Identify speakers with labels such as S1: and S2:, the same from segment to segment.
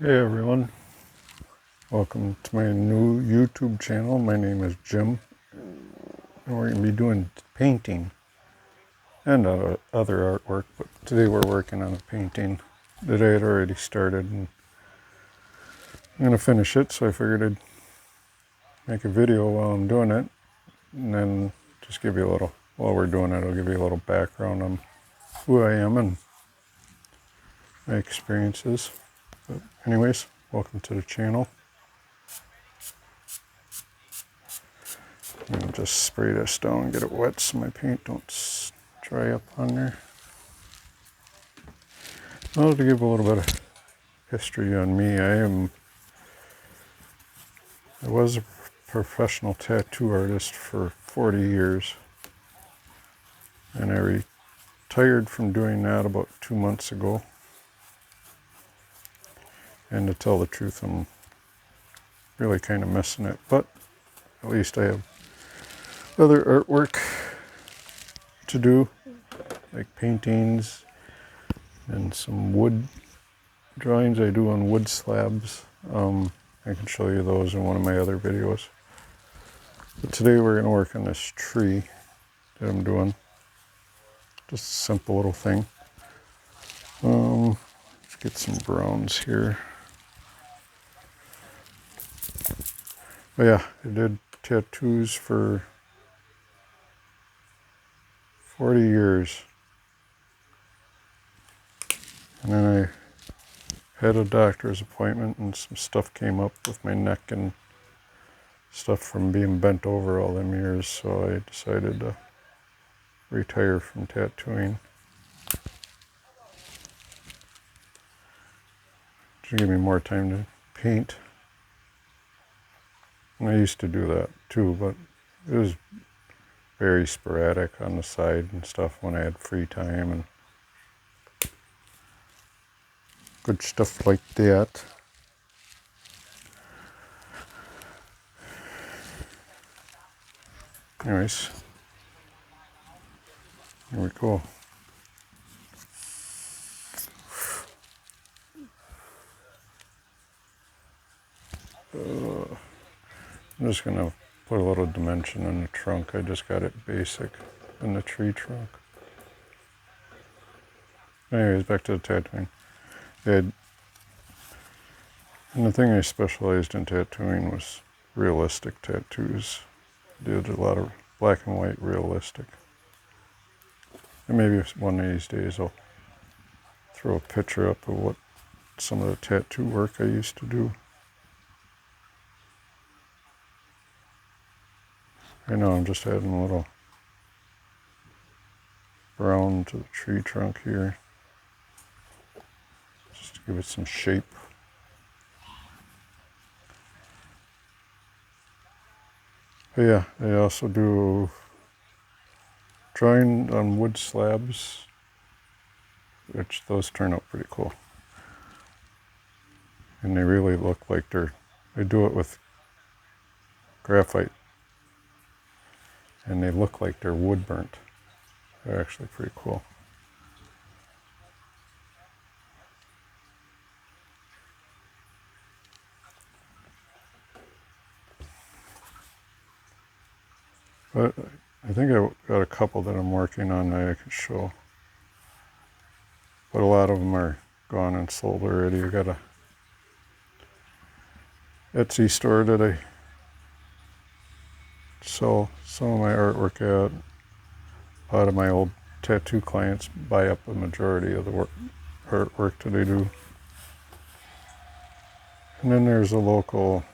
S1: Hey everyone, welcome to my new YouTube channel. My name is Jim, and we're going to be doing painting and other artwork, but today we're working on a painting that I had already started, and I'm going to finish it, so I figured I'd make a video while I'm doing it, and then just give you a little, while we're doing it, I'll give you a little background on who I am and my experiences. But anyways, welcome to the channel. I'm going to just spray this down and get it wet so my paint don't dry up on there. Well, to give a little bit of history on me, I was a professional tattoo artist for 40 years, and I retired from doing that about 2 months ago. And to tell the truth, I'm really kind of missing it, but at least I have other artwork to do, like paintings and some wood drawings I do on wood slabs. I can show you those in one of my other videos. But today we're going to work on this tree that I'm doing. Just a simple little thing. Let's get some browns here. But yeah, I did tattoos for 40 years. And then I had a doctor's appointment and some stuff came up with my neck and stuff from being bent over all them years, so I decided to retire from tattooing. To give me more time to paint. And I used to do that too, but it was very sporadic on the side and stuff when I had free time and good stuff like that. Anyways, here we go. I'm just going to put a little dimension in the trunk. I just got it basic in the tree trunk. Anyways, back to the tattooing. And the thing I specialized in tattooing was realistic tattoos. Did a lot of black and white realistic. And maybe one of these days I'll throw a picture up of what some of the tattoo work I used to do. I know I'm just adding a little brown to the tree trunk here, just to give it some shape. But yeah, I also do drawing on wood slabs, which those turn out pretty cool. And they really look like I do it with graphite, and they look like they're wood burnt. They're actually pretty cool. But I think I got a couple that I'm working on that I can show. But a lot of them are gone and sold already. I got a Etsy store that I sell some of my artwork at. A lot of my old tattoo clients buy up a majority of the artwork that I do. And then there's a local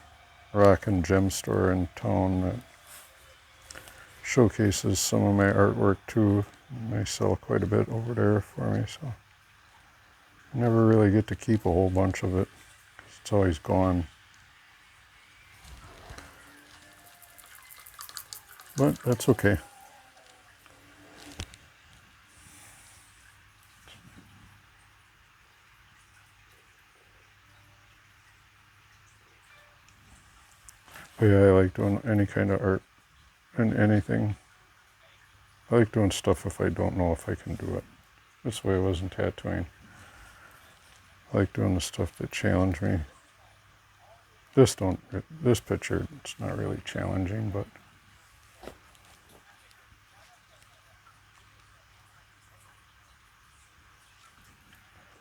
S1: rock and gem store in town that showcases some of my artwork too. They sell quite a bit over there for me, so I never really get to keep a whole bunch of it because it's always gone. But that's okay. But yeah, I like doing any kind of art and anything. I like doing stuff if I don't know if I can do it. That's the way I was in tattooing. I like doing the stuff that challenge me. This picture, it's not really challenging, but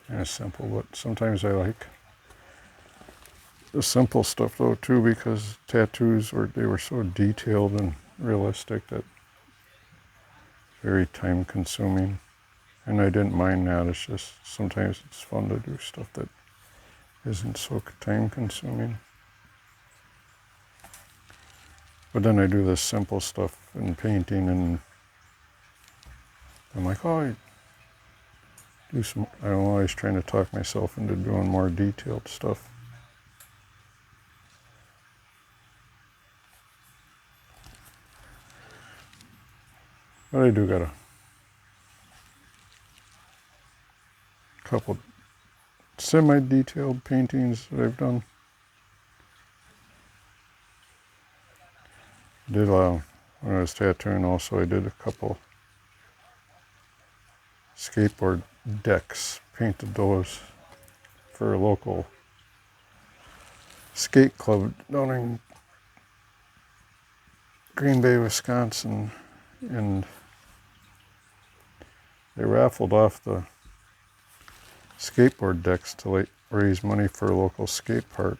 S1: kind of simple. But sometimes I like the simple stuff though too, because tattoos were so detailed and realistic that very time consuming. And I didn't mind that. It's just sometimes it's fun to do stuff that isn't so time consuming. But then I do this simple stuff in painting, and I'm like, oh, I do some. I'm always trying to talk myself into doing more detailed stuff. But I do got a couple semi-detailed paintings that I've done. Did when I was tattooing also, I did a couple skateboard decks, painted those for a local skate club down in Green Bay, Wisconsin, and they raffled off the skateboard decks to raise money for a local skate park.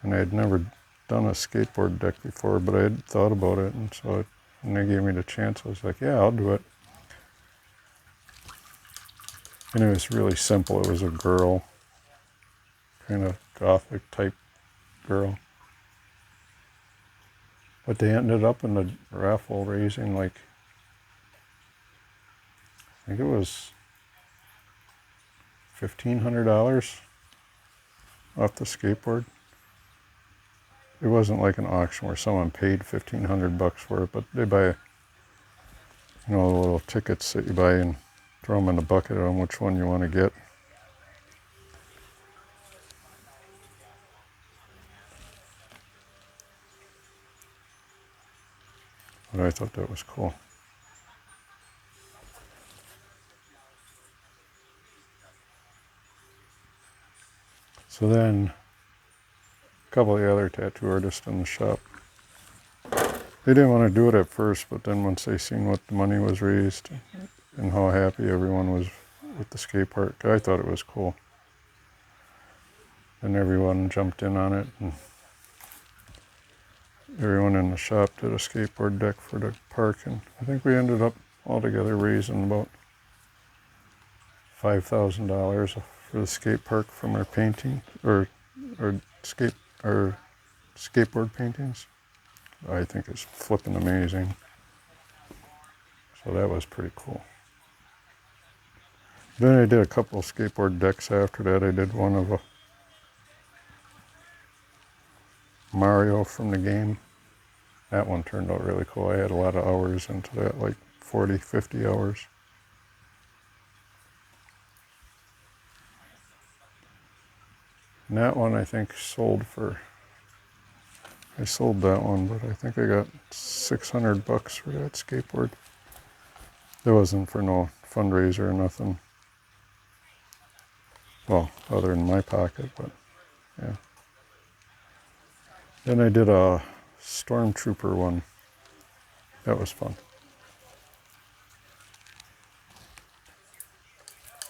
S1: And I had never done a skateboard deck before, but I had thought about it, and so when they gave me the chance, I was like, yeah, I'll do it. And it was really simple. It was a girl, kind of gothic type girl. But they ended up in the raffle raising I think it was $1,500 off the skateboard. It wasn't like an auction where someone paid $1,500 for it, but they buy, the little tickets that you buy and throw them in the bucket on which one you want to get. But I thought that was cool. So then, a couple of the other tattoo artists in the shop, they didn't want to do it at first, but then once they seen what the money was raised and how happy everyone was with the skate park, I thought it was cool. And everyone jumped in on it, and everyone in the shop did a skateboard deck for the park, and I think we ended up altogether raising about $5,000 for the skate park from our painting or skateboard paintings. I think it's flipping amazing. So that was pretty cool. Then I did a couple of skateboard decks after that. I did one of a Mario from the game. That one turned out really cool. I had a lot of hours into that, like 40, 50 hours. And that one I think I sold that one, but I think I got $600 for that skateboard. It wasn't for no fundraiser or nothing. Well, other than my pocket, but yeah. Then I did a Stormtrooper one. That was fun.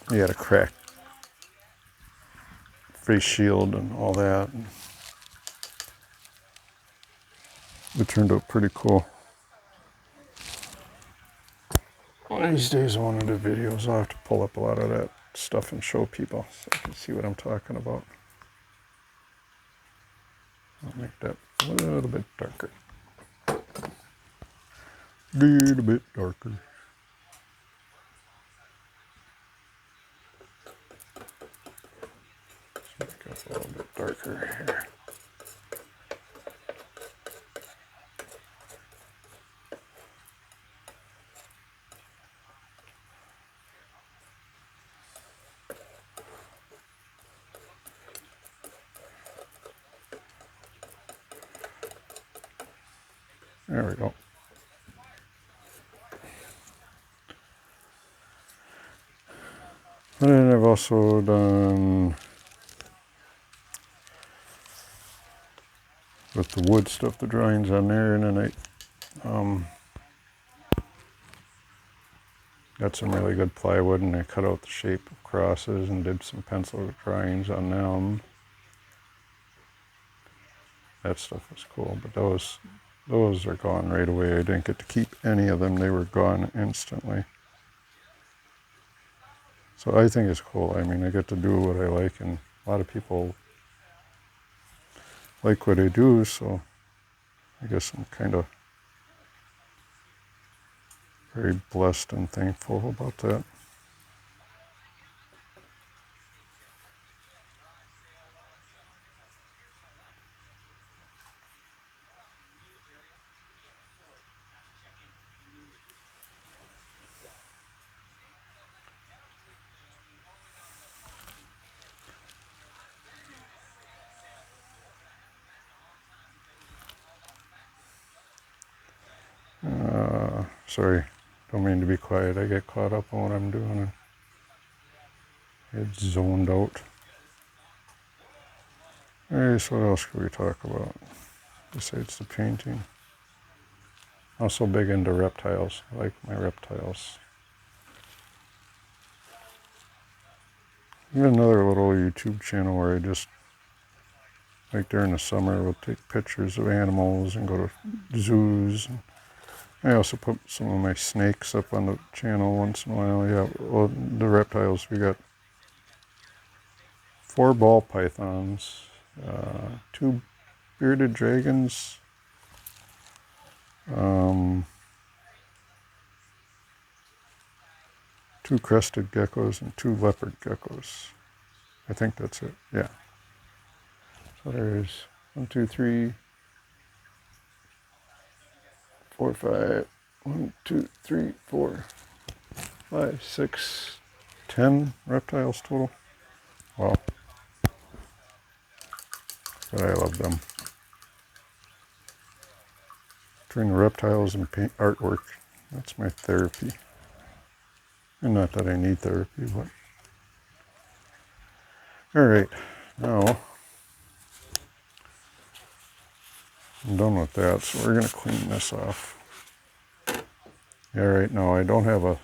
S1: He had a cracked face shield and all that. It turned out pretty cool. One of these days, I want to do videos. I'll have to pull up a lot of that stuff and show people so I can see what I'm talking about. I'll make that a little bit darker. A little bit darker. Let's make it a little bit darker here. There we go. And then I've also done, with the wood stuff, the drawings on there, and then I got some really good plywood, and I cut out the shape of crosses and did some pencil drawings on them. That stuff was cool, but those are gone right away. I didn't get to keep any of them. They were gone instantly. So I think it's cool. I mean, I get to do what I like, and a lot of people like what I do, so I guess I'm kind of very blessed and thankful about that. Sorry, don't mean to be quiet. I get caught up on what I'm doing and get zoned out. Alright, so what else could we talk about besides the painting? Also big into reptiles. I like my reptiles. I got another little YouTube channel where I just, like during the summer, we'll take pictures of animals and go to zoos. And I also put some of my snakes up on the channel once in a while. Yeah, well, the reptiles, we got 4 ball pythons, 2 bearded dragons, 2 crested geckos, and 2 leopard geckos. I think that's it. Yeah. So there's 1, 2, 3, 4, 5. 1, 2, 3, 4, 5, 6, 10 reptiles total. Wow. But I love them. Between the reptiles and paint artwork, that's my therapy. And not that I need therapy, but... Alright, now I'm done with that, so we're going to clean this off. Yeah, right now I don't have a...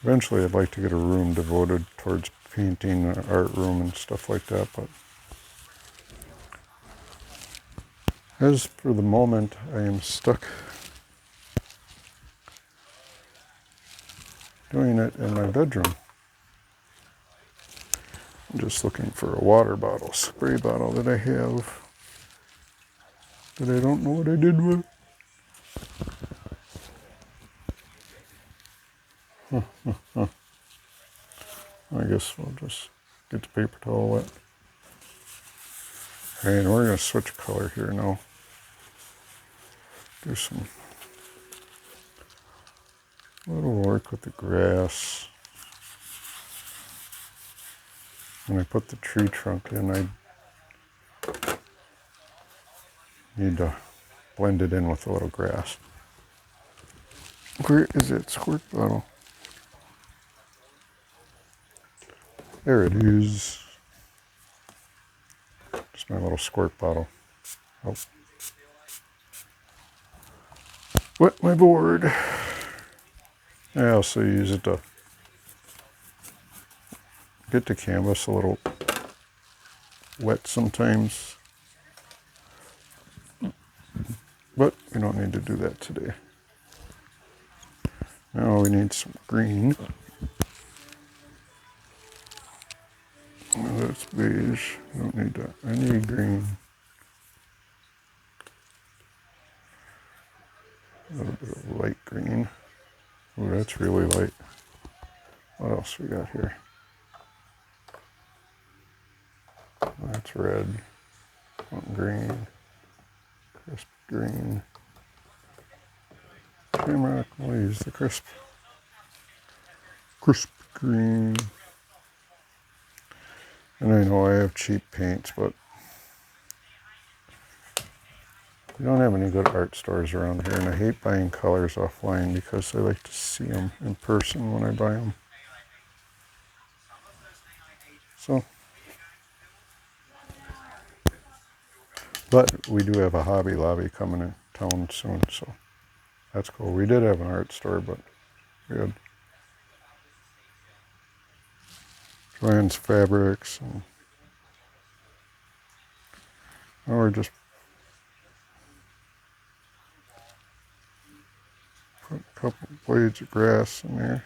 S1: Eventually I'd like to get a room devoted towards painting, an art room and stuff like that, but... As for the moment, I am stuck doing it in my bedroom. I'm just looking for a water bottle, spray bottle that I have that I don't know what I did with. I guess we'll just get the paper towel wet. And we're going to switch color here now. Do some little work with the grass. When I put the tree trunk in, I need to blend it in with a little grass. Where is it? Squirt bottle. There it is. Just my little squirt bottle. Oh. Wet my board. I also use it to get the canvas a little wet sometimes. But we don't need to do that today. Now we need some green. That's beige. I don't need that. I need green. A little bit of light green. Oh, that's really light. What else we got here? That's red. Want green. Crisp green. Shamrock. We'll use the crisp green. And I know I have cheap paints, but we don't have any good art stores around here, and I hate buying colors offline because I like to see them in person when I buy them. So, but we do have a Hobby Lobby coming in town soon, so that's cool. We did have an art store, but we had Joann's Fabrics, and now we're just put a couple blades of grass in there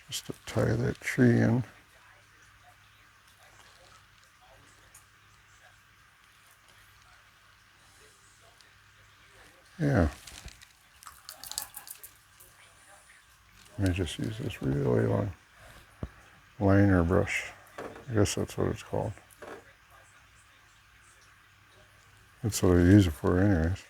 S1: just to tie that tree in. Yeah. I just use this really long liner brush. I guess that's what it's called. That's what I use it for anyways.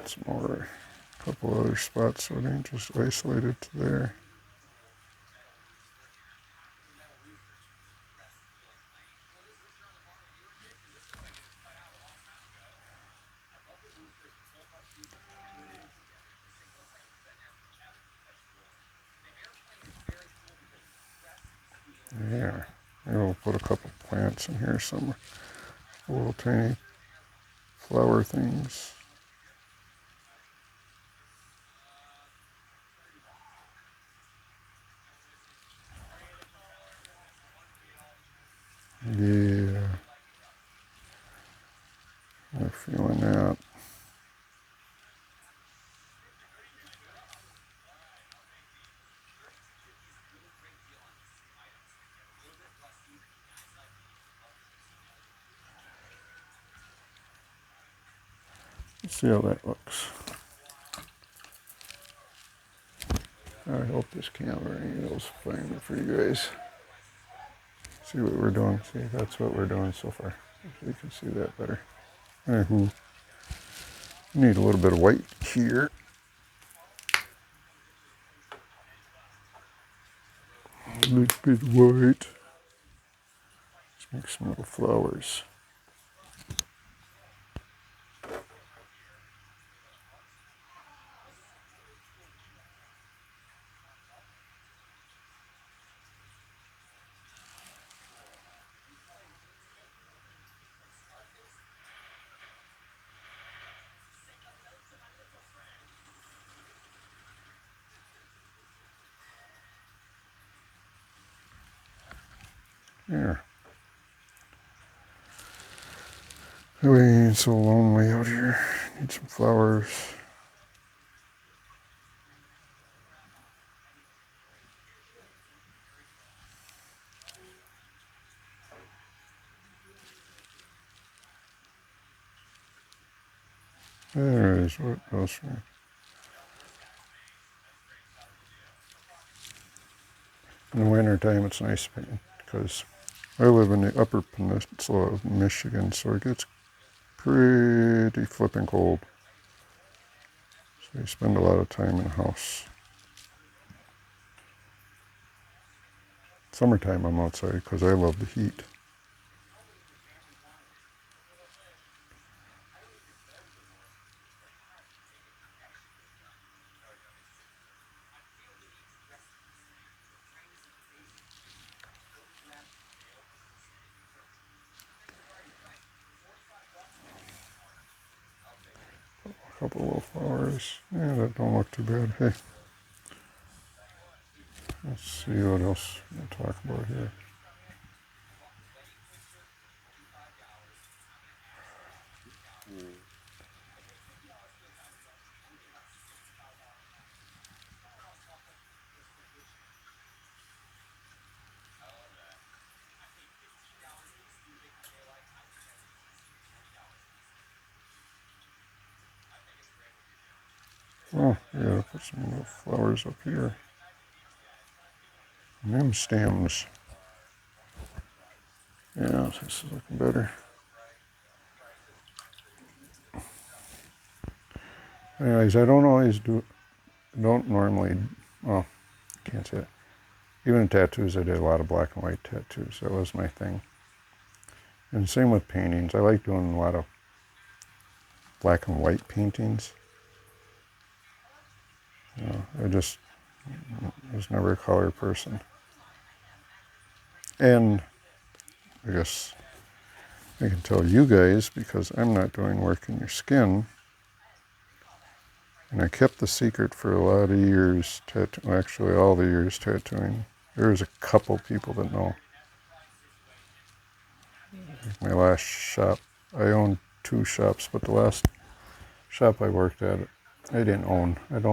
S1: Some more, a couple other spots so it ain't just isolated to there. There. Maybe we'll put a couple plants in here somewhere. Little tiny flower things. Yeah. I'm feeling that. Let's see how that looks. I hope this camera angle's fine for you guys. See what we're doing. See, that's what we're doing so far. So you can see that better. Anywho, need a little bit of white here. A little bit of white. Let's make some little flowers. There. It ain't so lonely out here. Need some flowers. There it is. What else? In the winter time, it's nice because I live in the upper peninsula of Michigan, so it gets pretty flipping cold. So you spend a lot of time in the house. Summertime, I'm outside because I love the heat. A couple little flowers. Yeah, that don't look too bad. Hey, let's see what else we'll talk about here. Oh, yeah, put some little flowers up here. And them stems. Yeah, this is looking better. Anyways, I don't normally, well, can't say that. even in tattoos, I did a lot of black and white tattoos. That was my thing. And same with paintings. I like doing a lot of black and white paintings. I just was never a color person. And I guess I can tell you guys, because I'm not doing work in your skin, and I kept the secret for a lot of years, actually all the years tattooing. There's a couple people that know. My last shop, I owned 2 shops, but the last shop I worked at, I didn't own. I've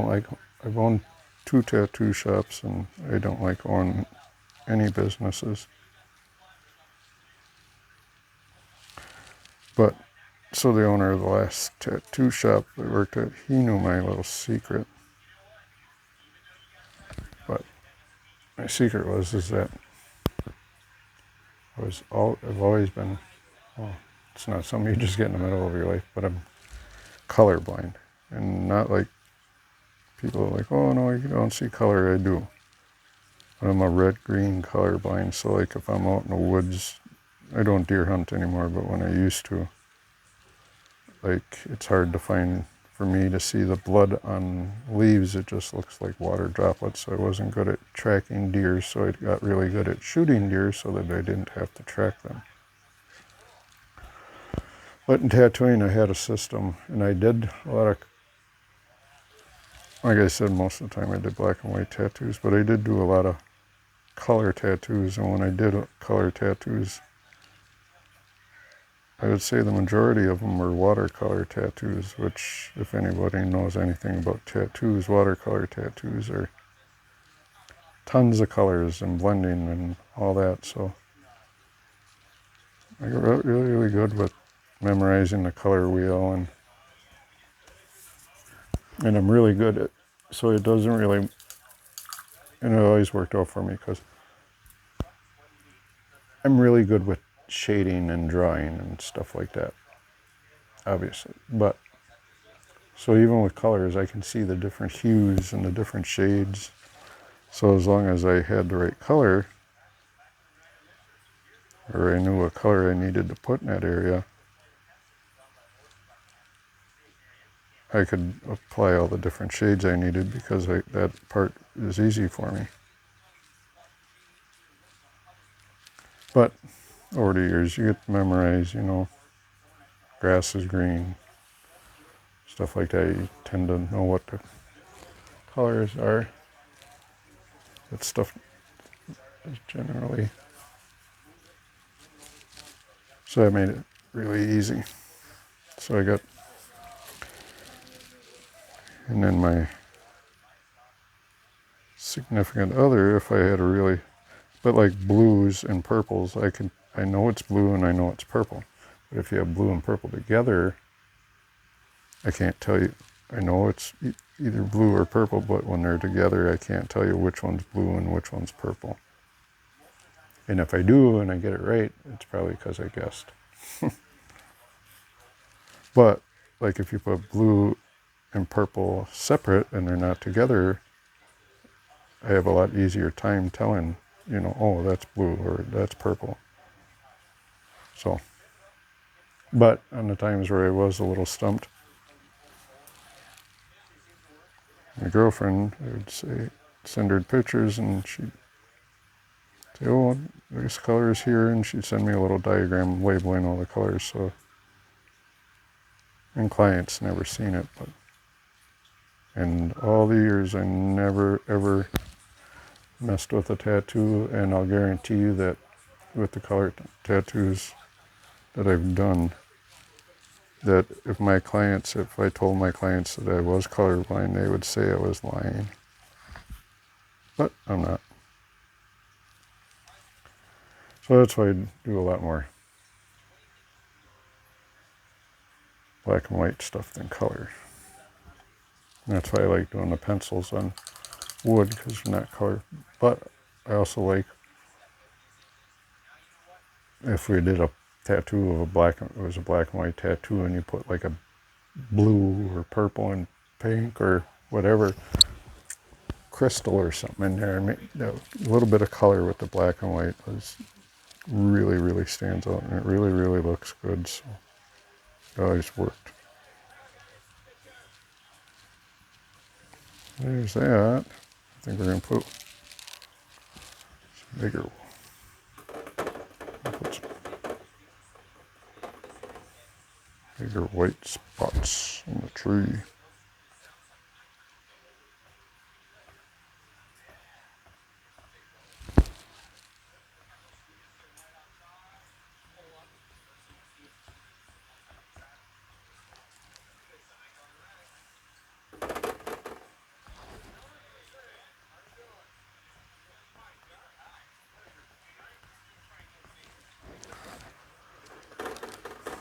S1: owned 2 tattoo shops, and I don't like owning any businesses. But, so the owner of the last tattoo shop I worked at, he knew my little secret. But my secret is that I've always been, well, it's not something you just get in the middle of your life, but I'm colorblind. And not like people are like, oh no, you don't see color. I do. I'm a red-green colorblind, so like if I'm out in the woods, I don't deer hunt anymore, but when I used to, like it's hard to find, for me to see the blood on leaves. It just looks like water droplets. So I wasn't good at tracking deer, so I got really good at shooting deer so that I didn't have to track them. But in tattooing, I had a system, and I did a lot of, like I said, most of the time I did black and white tattoos, but I did do a lot of color tattoos. And when I did color tattoos, I would say the majority of them were watercolor tattoos, which, if anybody knows anything about tattoos, watercolor tattoos are tons of colors and blending and all that. So I got really, really good with memorizing the color wheel, and I'm really good at, so it doesn't really, and it always worked out for me because I'm really good with shading and drawing and stuff like that, obviously. But so even with colors, I can see the different hues and the different shades. So as long as I had the right color, or I knew what color I needed to put in that area, I could apply all the different shades I needed, because that part is easy for me. But over the years, you get to memorize, grass is green, stuff like that. You tend to know what the colors are. That stuff is generally, so that made it really easy. So I got, and then my significant other, if I had a really, but like blues and purples, I know it's blue and I know it's purple. But if you have blue and purple together, I can't tell you. I know it's either blue or purple, but when they're together, I can't tell you which one's blue and which one's purple. And if I do and I get it right, it's probably because I guessed. But like if you put blue and purple separate and they're not together, I have a lot easier time telling, oh, that's blue or that's purple. So, but on the times where I was a little stumped, my girlfriend, I would send her pictures, and she'd say, oh, this color is here, and she'd send me a little diagram labeling all the colors. So, and clients never seen it, but, and all the years I never ever messed with a tattoo, and I'll guarantee you that with the color tattoos that I've done, that if I told my clients that I was colorblind, they would say I was lying. But I'm not. So that's why I do a lot more black and white stuff than color. And that's why I like doing the pencils on wood, because they're not color. But I also like, if we did a tattoo of it was a black and white tattoo, and you put like a blue or purple and pink or whatever, crystal or something in there. And a little bit of color with the black and white really, really stands out, and it really, really looks good. So it always worked. There's that. I think we're going to put some bigger, white spots on the tree.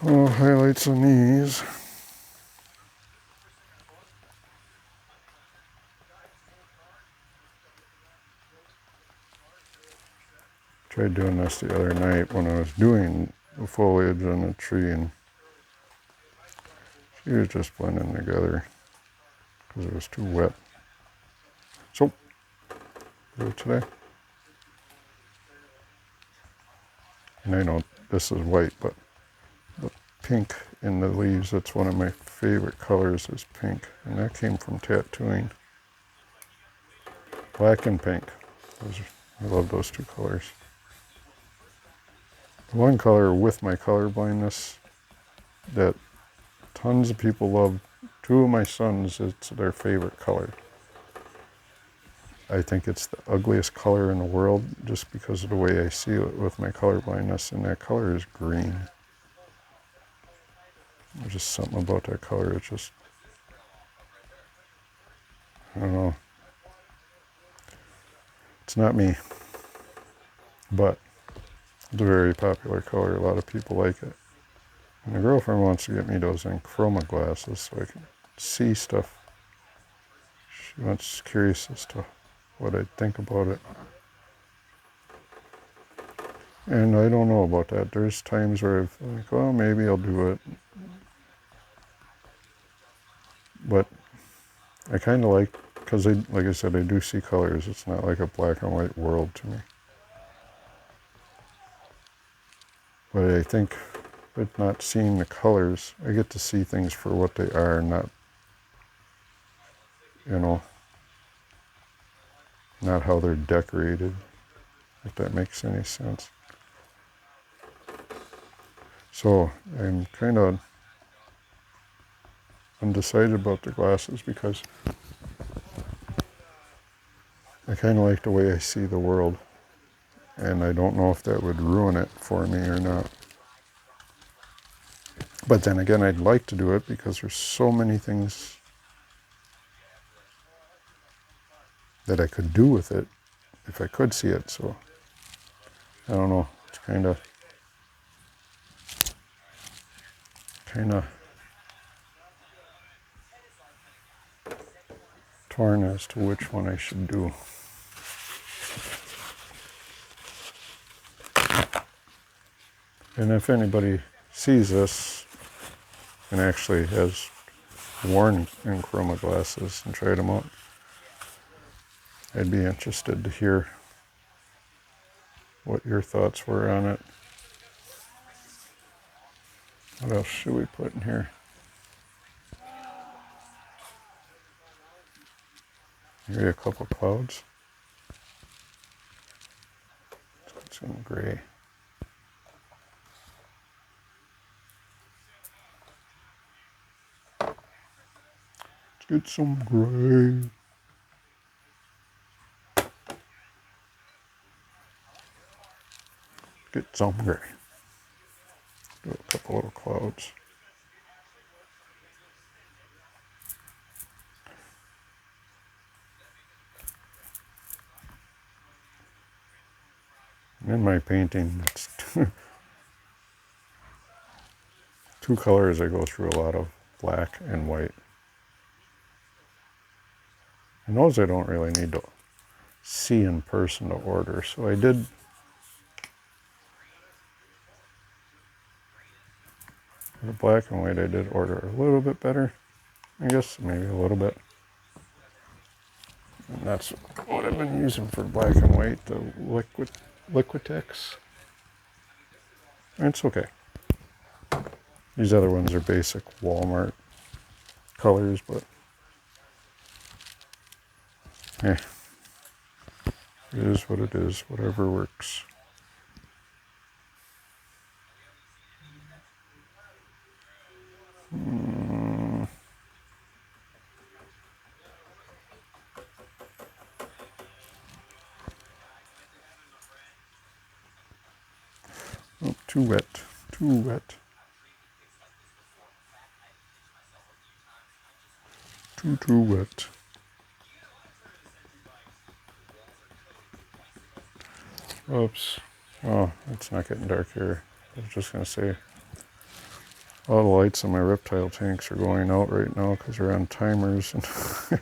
S1: Oh, highlights on these. Tried doing this the other night when I was doing the foliage on the tree, and she was just blending together because it was too wet. So, do it today. And I know this is white, but the pink in the leaves, that's one of my favorite colors, is pink. And that came from tattooing. Black and pink. I love those two colors. The one color with my color blindness that tons of people love, two of my sons, it's their favorite color. I think it's the ugliest color in the world just because of the way I see it with my color blindness, and that color is green. There's just something about that color, it's just, I don't know. It's not me, but it's a very popular color. A lot of people like it. And the girlfriend wants to get me those Acrylic glasses so I can see stuff. She's curious as to what I think about it. And I don't know about that. There's times where I've like, well, maybe I'll do it. But I kind of like, because like I said, I do see colors. It's not like a black and white world to me. But I think with not seeing the colors, I get to see things for what they are, not, not how they're decorated, if that makes any sense. So I'm kind of undecided about the glasses because I kind of like the way I see the world, and I don't know if that would ruin it for me or not. But then again, I'd like to do it because there's so many things that I could do with it if I could see it. So I don't know. It's kind of torn as to which one I should do. And if anybody sees this and actually has worn Acrylic glasses and tried them out, I'd be interested to hear what your thoughts were on it. What else should we put in here? Maybe a couple clouds. Let's get some gray. Let's get some gray. Get some gray. Do a couple little clouds. In my painting, it's two colors I go through a lot of, black and white. And those I don't really need to see in person to order. So I did the black and white, I did order a little bit better. I guess maybe a little bit. And that's what I've been using for black and white, the Liquitex. It's okay. These other ones are basic Walmart colors, but eh, it is what it is, whatever works. Oh, too wet, too wet. Too wet. Oops. Oh, it's not getting dark here. I was just going to say, all the lights in my reptile tanks are going out right now because they're on timers. And thought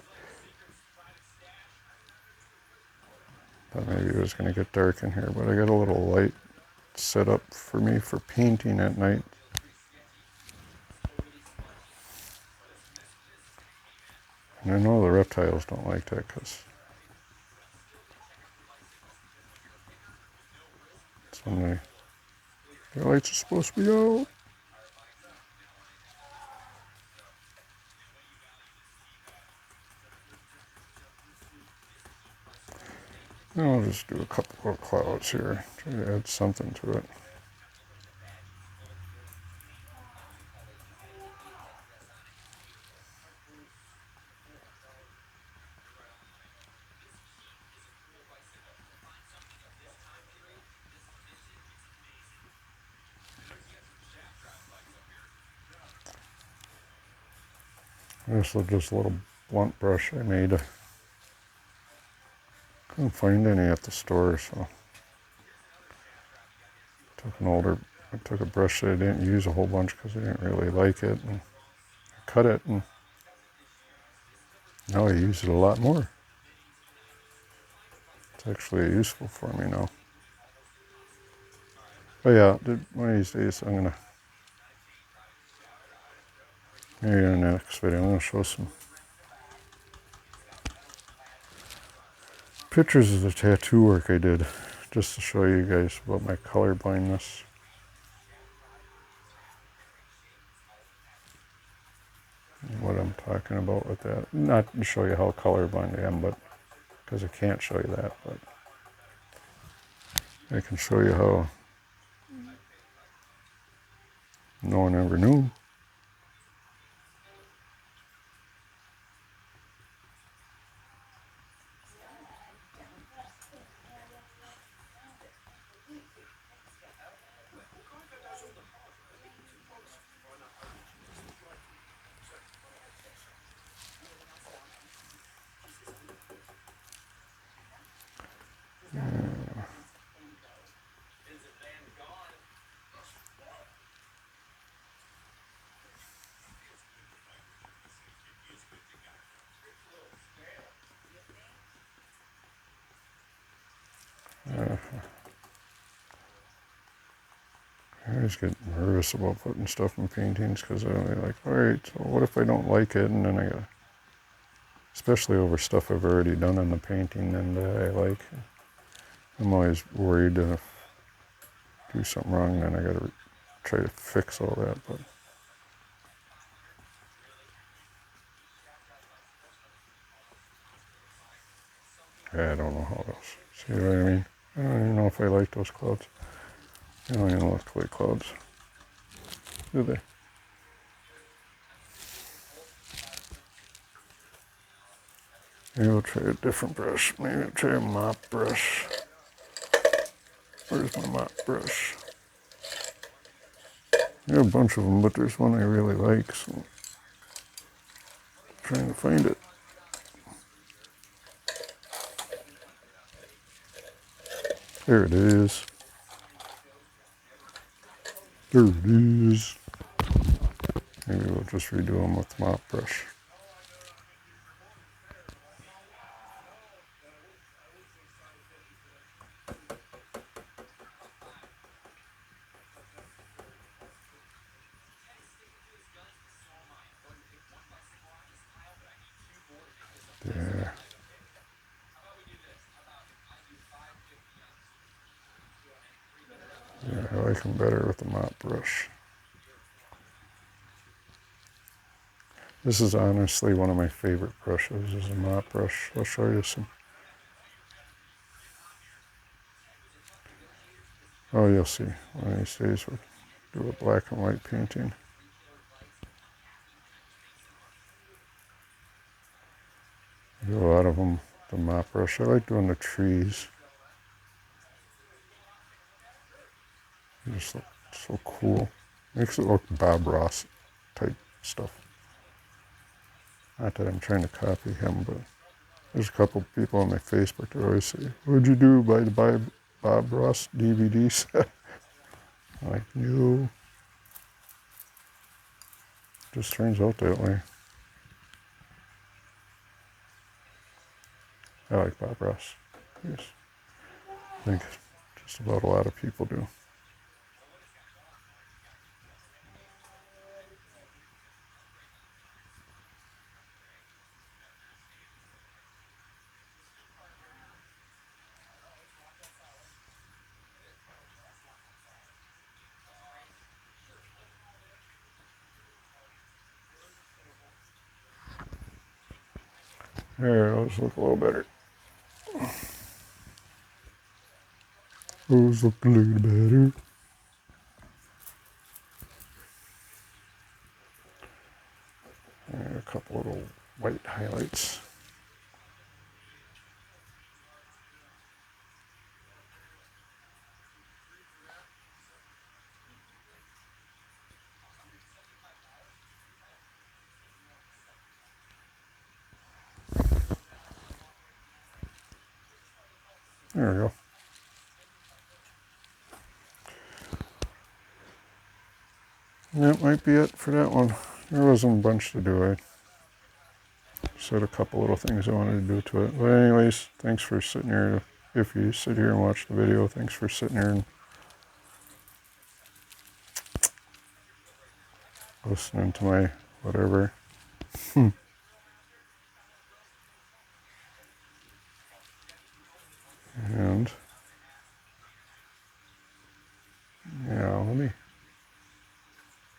S1: maybe it was going to get dark in here, but I got a little light set up for me for painting at night. And I know the reptiles don't like that because it's when their lights are supposed to be out. And I'll just do a couple of clouds here, try to add something to it. This is just a little blunt brush I made. I couldn't find any at the store, so I took a brush that I didn't use a whole bunch because I didn't really like it, and I cut it, and now I use it a lot more. It's actually useful for me now. But yeah, one of these days I'm gonna, maybe in the next video, I'm gonna show some pictures of the tattoo work I did, just to show you guys about my color blindness. What I'm talking about with that. Not to show you how colorblind I am, but because I can't show you that, but I can show you how no one ever knew. I always get nervous about putting stuff in paintings because I'm like, all right, so what if I don't like it? And then I got, especially over stuff I've already done in the painting and that I like. I'm always worried that if I do something wrong, then I got to try to fix all that. But I don't know how else. See what I mean? I don't even know if I like those clouds. They don't even look like clouds, do they? Maybe I'll try a different brush. Maybe I'll try a mop brush. Where's my mop brush? I have a bunch of them, but there's one I really like, so I'm trying to find it. There it is. There it is. Maybe we'll just redo them with the mop brush. There. Yeah, I like them better with the mop brush. This is honestly one of my favorite brushes, is a mop brush. I'll show you some. Oh, you'll see. One of these days we'll do a black and white painting. I do a lot of them with the mop brush. I like doing the trees. They just look so cool. Makes it look Bob Ross type stuff. Not that I'm trying to copy him, but there's a couple people on my Facebook that always say, "What'd you do? Buy the Bob Ross DVD set?" I'm like, no. Just turns out that way. I like Bob Ross. Yes. I think just about a lot of people do. There, those look a little better. Those look a little better. And a couple little white highlights. There we go. And that might be it for that one. There wasn't a bunch to do. I said a couple little things I wanted to do to it. But anyways, thanks for sitting here. If you sit here and watch the video, thanks for sitting here and listening to my whatever. And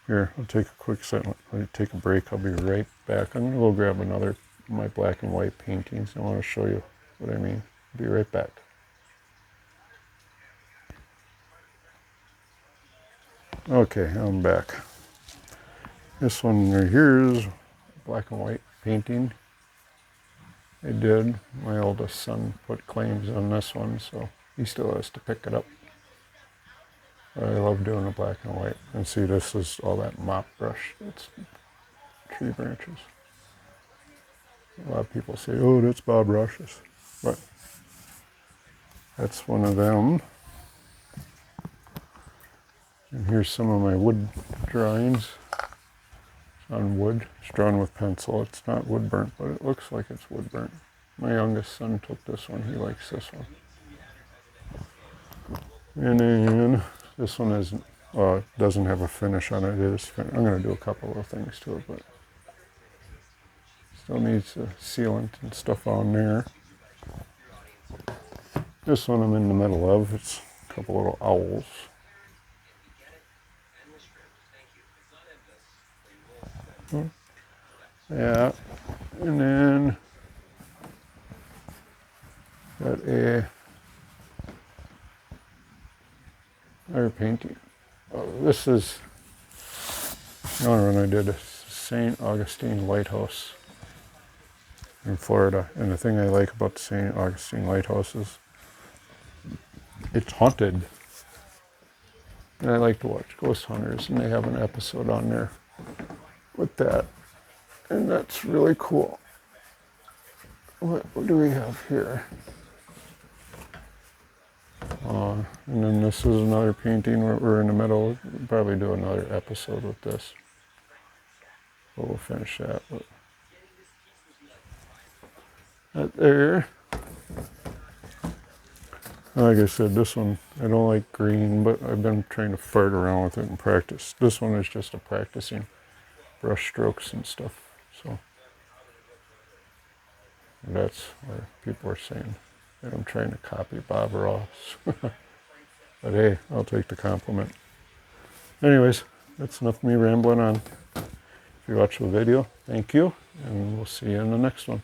S1: yeah, I'll take a quick second. Let me take a break. I'll be right back. I'm going to go grab another of my black and white paintings. I want to show you what I mean. Be right back. Okay, I'm back. This one right here is black and white painting. I did. My oldest son put claims on this one, so he still has to pick it up. I love doing the black and white. And see, this is all that mop brush. It's tree branches. A lot of people say, oh, that's Bob Ross's. But that's one of them. And here's some of my wood drawings on wood. It's drawn with pencil. It's not wood burnt, but it looks like it's wood burnt. My youngest son took this one. He likes this one. And then this one doesn't have a finish on it. I'm going to do a couple of things to it, but still needs a sealant and stuff on there. This one I'm in the middle of. It's a couple little owls. Yeah, and then got another painting. This is another one I did, St. Augustine Lighthouse in Florida. And the thing I like about the St. Augustine Lighthouse is it's haunted. And I like to watch Ghost Hunters, and they have an episode on there with that. And that's really cool. What do we have here? And then this is another painting. We're in the middle. We'll probably do another episode with this. But we'll finish that. But that there. Like I said, this one, I don't like green, but I've been trying to fart around with it and practice. This one is just a practicing brush strokes and stuff. So that's where people are saying that I'm trying to copy Bob Ross. But hey, I'll take the compliment. Anyways, that's enough of me rambling on. If you watch the video, thank you, and we'll see you in the next one.